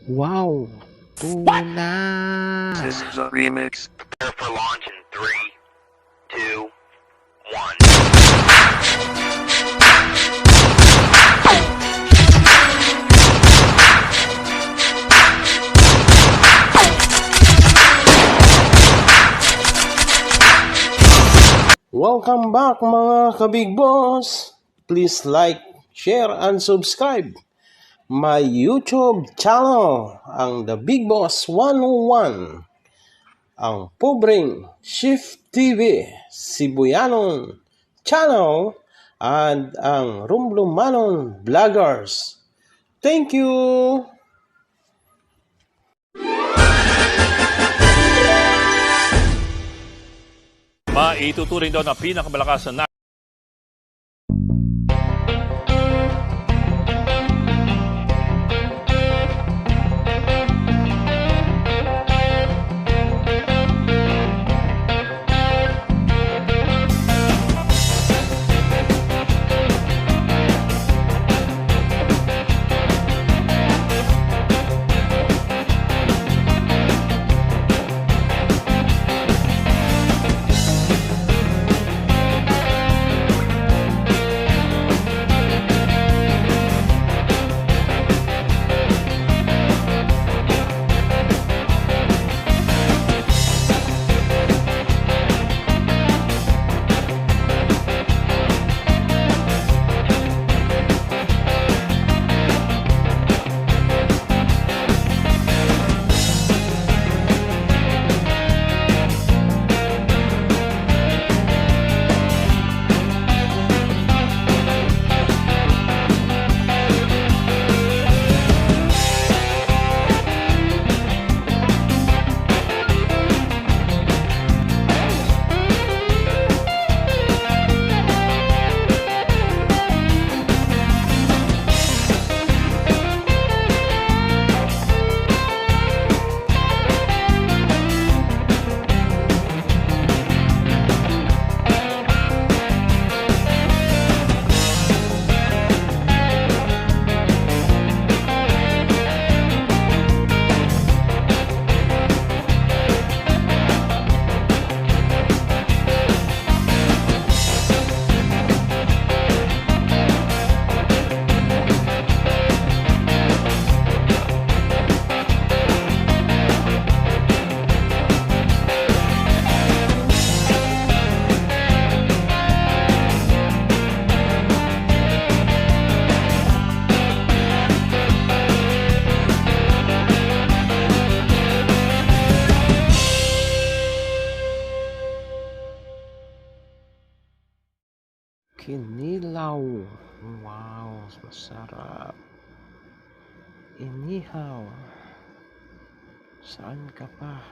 Wow! Tuna! This is a remix. Prepare for launch in 3, 2, 1. Welcome back mga kabig boss! Please like, share, and subscribe my YouTube channel, ang The Big Boss 101, ang pobreng Shift TV, Sibuyanon channel, and ang Rumblumanon Vloggers. Thank you! Maituturing daw na pinakamalakas na Kinilaw. Wow, masarap. Inihaw. Saan ka pa?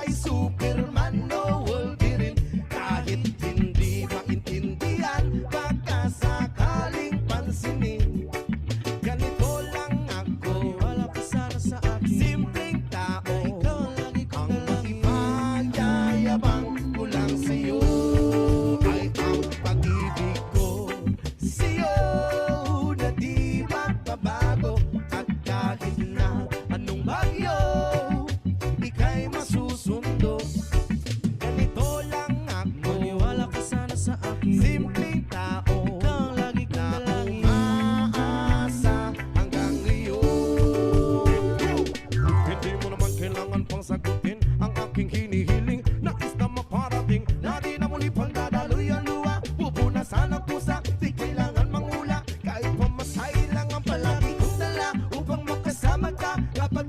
ay Superman o Wolverine. Kahit hindi maintindihan, baka sakaling pansinin. Ganito lang ako, wala ka sana sa akin. Simpleng tao, ang ipayayabang ko lang sa'yo ay ang pag-ibig ko sa'yo na di magbabago. At kahit na anong bagyo, ika'y masusundo. Ganito lang ako, maniwala ka sana sa akin. Simpleng tao, kang lagi na umaasa hanggang ngayon. Hindi mo naman kailangan pang sagutin ang aking hinihiling. Nais na maparating na di na muli pang dadaloy ang luha. Pupunasan ang pusa, di kailangan mangula. Kahit pamasahe lang ang palagi kong dala upang makasama ka kapag